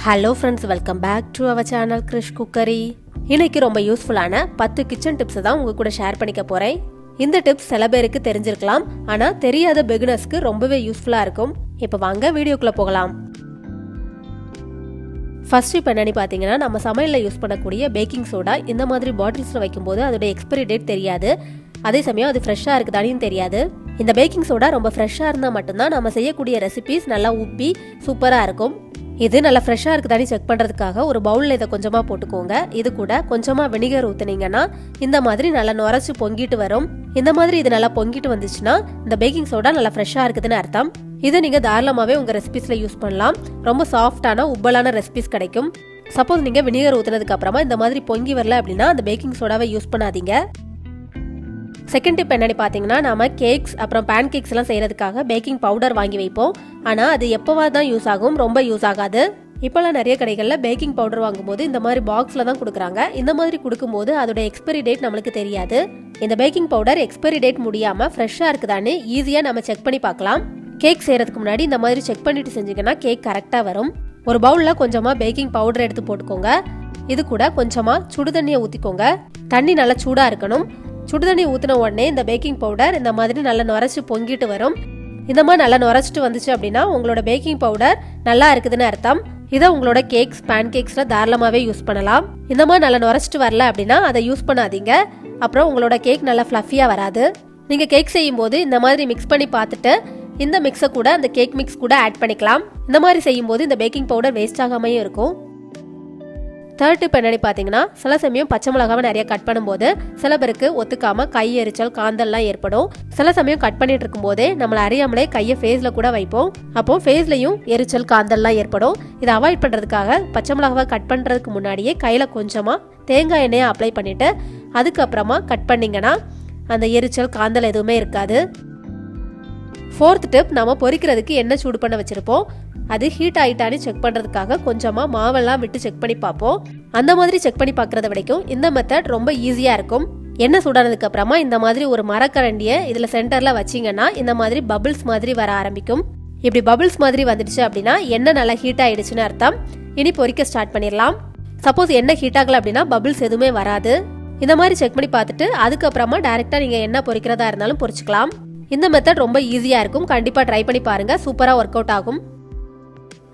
Hello friends, welcome back to our channel Krish Cookery. இன்னைக்கு ரொம்ப யூஸ்ஃபுல்லான 10 கிச்சன் டிப்ஸ் தான் உங்க கூட ஷேர் பண்ணிக்க போறேன். இந்த டிப்ஸ் சில பேருக்கு தெரிஞ்சிருக்கலாம், ஆனா தெரியாத பிகினர்ஸ்க்கு ரொம்பவே யூஸ்ஃபுல்லா இருக்கும். இப்போ வாங்க வீடியோக்குள்ள போகலாம். ஃபர்ஸ்ட் இப்போ என்னன்னு பாத்தீங்கன்னா, நம்ம சமையல்ல யூஸ் பண்ணக்கூடிய பேக்கிங் சோடா இந்த மாதிரி பாட்டில்ஸ்ல வைக்கும்போது அதோட எக்ஸ்பைரி டேட் தெரியாது. அதே சமயம் அது ஃப்ரெஷ்ஷா இருக்குதான்னு தெரியாது. இந்த பேக்கிங் சோடா ரொம்ப ஃப்ரெஷ்ஷா இருந்தா மட்டும்தான் நம்ம செய்யக்கூடிய ரெசிபீஸ் நல்லா உப்பி சூப்பரா இருக்கும். இது நல்லா ஃப்ரெஷ்ஷா இருக்குதான்னு செக் பண்றதுக்காக ஒரு பவுல்ல இதை கொஞ்சமா போட்டுக்கோங்க. இது கூட கொஞ்சமா வினிகர் ஊத்துனீங்கன்னா இந்த மாதிரி நல்லா நுரைச்சு பொங்கிட்டு வரும். இந்த மாதிரி இது நல்லா பொங்கிட்டு வந்துச்சுன்னா இந்த பேக்கிங் சோடா நல்லா ஃப்ரெஷ்ஷா இருக்குதுன்னு அர்த்தம். இதை நீங்க தாராளமாவே உங்க ரெசிபீஸ்ல யூஸ் பண்ணலாம். ரொம்ப சாஃப்டான உப்பலான ரெசிபீஸ் கிடைக்கும். சப்போஸ் நீங்க வினிகர் ஊத்துனதுக்கு அப்புறமா இந்த மாதிரி பொங்கி வரல அப்படின்னா அந்த பேக்கிங் சோடாவை யூஸ் பண்ணாதீங்க. செகண்ட் டிப் என்னன்னு பாத்தீங்கன்னா, நாம கேக்ஸ் அப்புறம் பேன் கேக்ஸ் எல்லாம் செய்யறதுக்காக பேக்கிங் பவுடர் வாங்கி வைப்போம். ஆனா அது எப்பவா தான் யூஸ் ஆகும், ரொம்ப யூஸ் ஆகாது. இப்பெல்லாம் நிறைய கடைகள்ல பேக்கிங் பவுடர் வாங்கும்போது இந்த மாதிரி பாக்ஸ்ல தான் கொடுக்குறாங்க. இந்த மாதிரி கொடுக்கும்போது அதோட எக்ஸ்பைரி டேட் நம்மளுக்கு தெரியாது. இந்த பேக்கிங் பவுடர் எக்ஸ்பைரி டேட் முடியாம ஃப்ரெஷ்ஷா இருக்குதான்னு ஈஸியா நம்ம செக் பண்ணி பார்க்கலாம். கேக் செய்யறதுக்கு முன்னாடி இந்த மாதிரி செக் பண்ணிட்டு செஞ்சீங்கன்னா கேக் கரெக்டா வரும். ஒரு பவுல்ல கொஞ்சமா பேக்கிங் பவுடர் எடுத்து போட்டுக்கோங்க. இது கூட கொஞ்சமா சுடு தண்ணியை ஊத்திக்கோங்க. தண்ணி நல்லா சூடா இருக்கணும். சுடுதண்ணி ஊத்தின உடனே இந்த பேக்கிங் பவுடர் இந்த மாதிரி நல்லா நுரைச்சு பொங்கிட்டு வரும். இந்த மாதிரி நல்லா நுரைச்சிட்டு வந்துச்சு அப்படின்னா உங்களோட பேக்கிங் பவுடர் நல்லா இருக்குதுன்னு அர்த்தம். இதை உங்களோட கேக்ஸ் பேன் கேக்ஸ்ல தாராளமாவே யூஸ் பண்ணலாம். இந்த மாதிரி நல்லா நுரைச்சிட்டு வரல அப்படின்னா அதை யூஸ் பண்ணாதீங்க. அப்புறம் உங்களோட கேக் நல்லா ஃப்ளஃபியா வராது. நீங்க கேக் செய்யும் போது இந்த மாதிரி மிக்ஸ் பண்ணி பார்த்துட்டு இந்த மிக்ஸை கூட அந்த கேக் மிக்ஸ் கூட ஆட் பண்ணிக்கலாம். இந்த மாதிரி செய்யும் போது இந்த பேக்கிங் பவுடர் வேஸ்ட் ஆகாமையும் இருக்கும். தேர்ட் டிப் என்னன்னு பாத்தீங்கன்னா, சில சமயம் பச்சை மிளகாவை நிறைய கட் பண்ணும்போது சில பேருக்கு ஒத்துக்காம கை எரிச்சல் காந்தல்லாம் ஏற்படும். சில சமயம் கட் பண்ணிட்டு இருக்கும் போதே நம்மள அறியாமலே கையை ஃபேஸ்ல கூட வைப்போம். அப்போ ஃபேஸ்லயும் எரிச்சல் காந்தல்லாம் ஏற்படும். இதை அவாய்ட் பண்றதுக்காக பச்சை மிளகாவை கட் பண்றதுக்கு முன்னாடியே கையில கொஞ்சமா தேங்காய் எண்ணெயை அப்ளை பண்ணிட்டு அதுக்கப்புறமா கட் பண்ணீங்கன்னா அந்த எரிச்சல் காந்தல் எதுவுமே இருக்காது. ஃபோர்த் டிப், நாம பொரிக்கிறதுக்கு எண்ணெய் சூடு பண்ண வச்சிருப்போம். அது ஹீட் ஆயிட்டான்னு செக் பண்றதுக்காக கொஞ்சமா மாவெல்லாம் விட்டு செக் பண்ணி பார்ப்போம். அந்த மாதிரி செக் பண்ணி பார்க்கறத விடைக்கும் இந்த மெத்தட் ரொம்ப ஈஸியா இருக்கும். எண்ணெய் சூடானதுக்கு அப்புறமா இந்த மாதிரி ஒரு மரக்கரண்டியை இதுல சென்டர்ல வச்சீங்கன்னா இந்த மாதிரி பபிள்ஸ் மாதிரி வர ஆரம்பிக்கும். இப்படி பபிள்ஸ் மாதிரி வந்துடுச்சு அப்படின்னா எண்ணெய் நல்லா ஹீட் ஆயிடுச்சுன்னு அர்த்தம். இனி பொரிக்க ஸ்டார்ட் பண்ணிடலாம். சப்போஸ் எண்ணெய் ஹீட் ஆகல அப்படின்னா பபிள்ஸ் எதுவுமே வராது. இந்த மாதிரி செக் பண்ணி பார்த்துட்டு அதுக்கப்புறமா டைரக்டா நீங்க எண்ணெய் பொரிக்கிறதா இருந்தாலும் பொரிச்சுக்கலாம். இந்த மெத்தட் ரொம்ப ஈஸியா இருக்கும். கண்டிப்பா ட்ரை பண்ணி பாருங்க, சூப்பரா ஒர்க் அவுட் ஆகும்.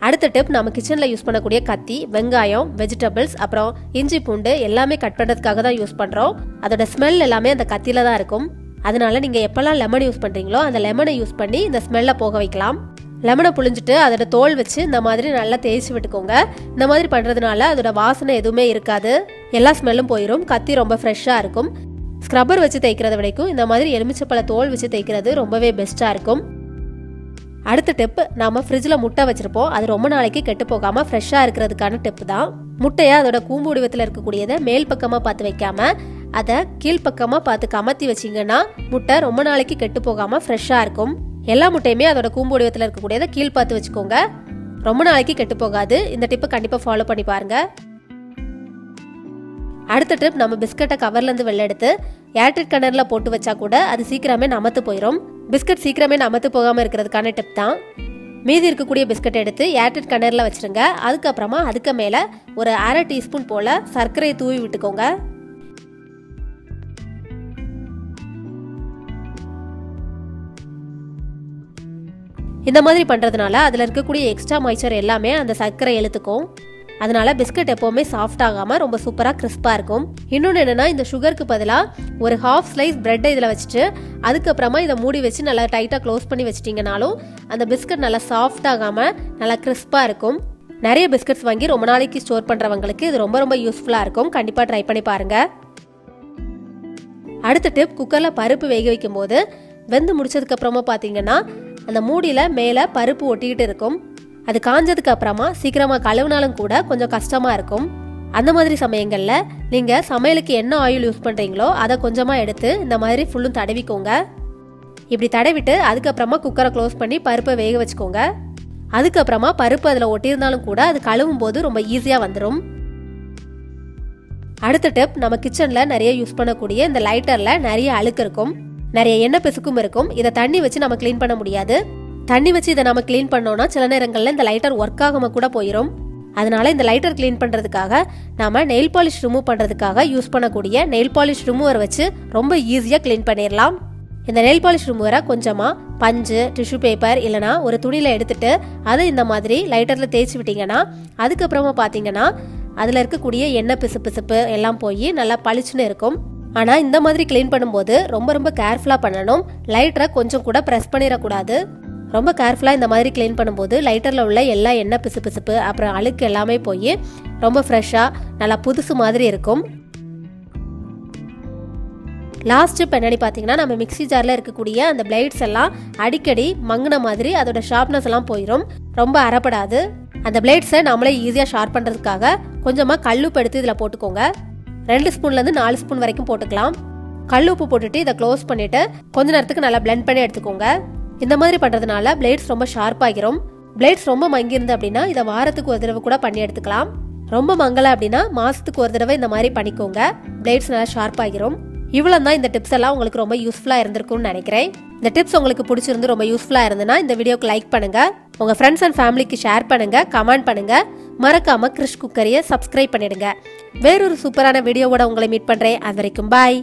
அடுத்த டிப், நம்ம கிச்சன்ல யூஸ் பண்ணக்கூடிய கத்தி, வெங்காயம், வெஜிடபிள்ஸ் அப்புறம் இஞ்சி பூண்டு எல்லாமே கட் பண்றதுக்காக தான் யூஸ் பண்றோம். அதோட ஸ்மெல் எல்லாமே அந்த கத்தியில தான் இருக்கும். அதனால நீங்க எப்பெல்லாம் லெமன் யூஸ் பண்றீங்களோ அந்த லெமனை யூஸ் பண்ணி இந்த ஸ்மெல்ல போக வைக்கலாம். லெமனை புழிஞ்சிட்டு அதோட தோல் வச்சு இந்த மாதிரி நல்லா தேய்ச்சி விட்டுக்கோங்க. இந்த மாதிரி பண்றதுனால அதோட வாசனை எதுவுமே இருக்காது, எல்லா ஸ்மெல்லும் போயிடும். கத்தி ரொம்ப ஃப்ரெஷ்ஷா இருக்கும். ஸ்க்ரப்பர் வச்சு தேய்க்கிறத விடைக்கும் இந்த மாதிரி எலுமிச்சப்பழ தோல் வச்சு தேய்க்கிறது ரொம்பவே பெஸ்டா இருக்கும். அடுத்த டிப், நாம ஃப்ரிட்ஜ்ல முட்டை வச்சிருப்போம். அது ரொம்ப நாளைக்கு கெட்டு போகாம ஃப்ரெஷ்ஷா இருக்கிறதுக்கான டிப் தான். முட்டையை அதோட கூம்பு வடிவத்தில் இருக்கக்கூடியதை மேல் பக்கமா பார்த்து வைக்காம அதை கீழ்பக்கமா பார்த்து கமத்தி வச்சிங்கன்னா முட்டை ரொம்ப நாளைக்கு கெட்டு போகாம ஃப்ரெஷ்ஷா இருக்கும். எல்லா முட்டையுமே அதோட கூம்பு வடிவத்தில் இருக்கக்கூடியதை கீழ் பார்த்து வச்சுக்கோங்க. ரொம்ப நாளைக்கு கெட்டு போகாது. இந்த டிப்பை கண்டிப்பா ஃபாலோ பண்ணி பாருங்க. அடுத்த டிப், நம்ம பிஸ்கட்டை கவர்ல இருந்து வெளில எடுத்து ஏர்டைட் கண்டெய்னர்ல போட்டு வச்சா கூட அது சீக்கிரமே நமத்து போயிடும். பிஸ்கட் சீக்கிரமே நமத்து போகாம இருக்கிறதுக்கான டிப் தான். மீதி இருக்கக்கூடிய பிஸ்கட் எடுத்து ஏர்டைட் கண்டெய்னர்ல வச்சிருங்க. அதுக்கப்புறமா அதுக்கு மேல ஒரு அரை டீஸ்பூன் போல சர்க்கரையை தூவி விட்டுக்கோங்க. இந்த மாதிரி பண்றதுனால அதுல இருக்கக்கூடிய எக்ஸ்ட்ரா மாய்ச்சர் எல்லாமே அந்த சர்க்கரை இழுத்துக்கும். அதனால பிஸ்கட் எப்பவுமே சாஃப்ட் ஆகாம ரொம்ப சூப்பரா கிறிஸ்பா இருக்கும். இன்னொன்னு என்னன்னா, இந்த சுகருக்கு பதிலா ஒரு ஹாஃப் ஸ்லைஸ் பிரெட்டை இதுல வச்சுட்டு அதுக்கப்புறமா இதை மூடி வச்சு நல்லா டைட்டா க்ளோஸ் பண்ணி வச்சிட்டீங்கனாலும் அந்த பிஸ்கட் நல்லா சாஃப்ட் ஆகாம நல்லா கிறிஸ்பா இருக்கும். நிறைய பிஸ்கட்ஸ் வாங்கி ரொம்ப நாளைக்கு ஸ்டோர் பண்றவங்களுக்கு இது ரொம்ப ரொம்ப யூஸ்ஃபுல்லா இருக்கும். கண்டிப்பா ட்ரை பண்ணி பாருங்க. அடுத்த டிப், குக்கர்ல பருப்பு வேக வைக்கும் போது வெந்து முடிச்சதுக்கு அப்புறமா பாத்தீங்கன்னா அந்த மூடியில மேல பருப்பு ஒட்டிக்கிட்டு இருக்கும். அது காஞ்சதுக்கு அப்புறமா சீக்கிரமா கழுவினாலும் கூட கொஞ்சம் கஷ்டமா இருக்கும். அந்த மாதிரி சமயங்கள்ல நீங்க சமையலுக்கு என்ன ஆயில் யூஸ் பண்றீங்களோ அதை கொஞ்சமா எடுத்து இந்த மாதிரி ஃபுல்லும் தடவிக்கோங்க. இப்படி தடவிட்டு அதுக்கப்புறமா குக்கரை க்ளோஸ் பண்ணி பருப்பை வேக வச்சுக்கோங்க. அதுக்கப்புறமா பருப்பு அதுல ஒட்டியிருந்தாலும் கூட அது கழுவும் போது ரொம்ப ஈஸியா வந்துடும். அடுத்த டிப், நம்ம கிச்சன்ல நிறைய யூஸ் பண்ணக்கூடிய இந்த லைட்டர்ல நிறைய அழுக்கு இருக்கும், நிறைய எண்ணெய் பிசுக்கும் இருக்கும். இதை தண்ணி வச்சு நம்ம கிளீன் பண்ண முடியாது. தண்ணி வச்சு இதை நம்ம கிளீன் பண்ணோம்னா சில நேரங்கள்ல இந்த லைட்டர் ஒர்க் ஆகாம கூட போயிடும். அதனால இந்த லைட்டர் க்ளீன் பண்ணுறதுக்காக நாம நெயில் பாலிஷ் ரிமூவ் பண்ணுறதுக்காக யூஸ் பண்ணக்கூடிய நெயில் பாலிஷ் ரிமூவர் வச்சு ரொம்ப ஈஸியாக க்ளீன் பண்ணிடலாம். இந்த நெயில் பாலிஷ் ரிமூவரை கொஞ்சமாக பஞ்சு, டிஷ்யூ பேப்பர் இல்லைனா ஒரு துணியில் எடுத்துட்டு அதை இந்த மாதிரி லைட்டரில் தேய்ச்சி விட்டிங்கன்னா அதுக்கப்புறமா பார்த்தீங்கன்னா அதில் இருக்கக்கூடிய எண்ணெய் பிசுப்பு எல்லாம் போய் நல்லா பளிச்சுன்னு இருக்கும். ஆனால் இந்த மாதிரி க்ளீன் பண்ணும்போது ரொம்ப கேர்ஃபுல்லாக பண்ணணும். லைட்டரை கொஞ்சம் கூட ப்ரெஸ் பண்ணிடக்கூடாது. ரொம்ப கேர்ஃபுல்லாக இந்த மாதிரி க்ளீன் பண்ணும்போது லைட்டரில் உள்ள எல்லா எண்ணெய் பிசுப்பு அப்புறம் அழுக்கு எல்லாமே போய் ரொம்ப ஃப்ரெஷ்ஷாக நல்லா புதுசு மாதிரி இருக்கும். லாஸ்ட் ஸ்டெப் என்னன்னு பார்த்தீங்கன்னா நம்ம மிக்ஸி ஜாரில் இருக்கக்கூடிய அந்த பிளேட்ஸ் எல்லாம் அடிக்கடி மங்கின மாதிரி அதோட ஷார்ப்னஸ் எல்லாம் போயிடும். ரொம்ப அறப்படாது. அந்த பிளேட்ஸை நம்மளே ஈஸியாக ஷார்ப் பண்ணுறதுக்காக கொஞ்சமாக கல்லுப்பு எடுத்து இதில் போட்டுக்கோங்க. 2 ஸ்பூன்லேருந்து 4 ஸ்பூன் வரைக்கும் போட்டுக்கலாம். கல்லுப்பு போட்டுட்டு இதை க்ளோஸ் பண்ணிவிட்டு கொஞ்ச நேரத்துக்கு நல்லா பிளெண்ட் பண்ணி எடுத்துக்கோங்க. இந்த மாதிரி பண்ணுறதுனால பிளேட்ஸ் ரொம்ப ஷார்ப்பாகிரும். பிளேட்ஸ் ரொம்ப மங்கிருந்து அப்படின்னா இதை வாரத்துக்கு ஒரு தடவை கூட பண்ணி எடுத்துக்கலாம். ரொம்ப மங்கலை அப்படின்னா மாதத்துக்கு ஒரு தடவை இந்த மாதிரி பண்ணிக்கோங்க. பிளேட்ஸ் நல்லா ஷார்ப்பாகிரும். இவ்வளோ தான் இந்த டிப்ஸ் எல்லாம் உங்களுக்கு ரொம்ப யூஸ்ஃபுல்லாக இருந்திருக்கும்னு நினைக்கிறேன். இந்த டிப்ஸ் உங்களுக்கு பிடிச்சிருந்து ரொம்ப யூஸ்ஃபுல்லாக இருந்ததுன்னா இந்த வீடியோக்கு லைக் பண்ணுங்க, உங்கள் ஃப்ரெண்ட்ஸ் அண்ட் ஃபேமிலிக்கு ஷேர் பண்ணுங்க, கமெண்ட் பண்ணுங்க, மறக்காம கிறிஷ் குக்கரியை சப்ஸ்கிரைப் பண்ணிடுங்க. வேறொரு சூப்பரான வீடியோவோட உங்களை மீட் பண்ணுறேன். அது வரைக்கும் பாய்.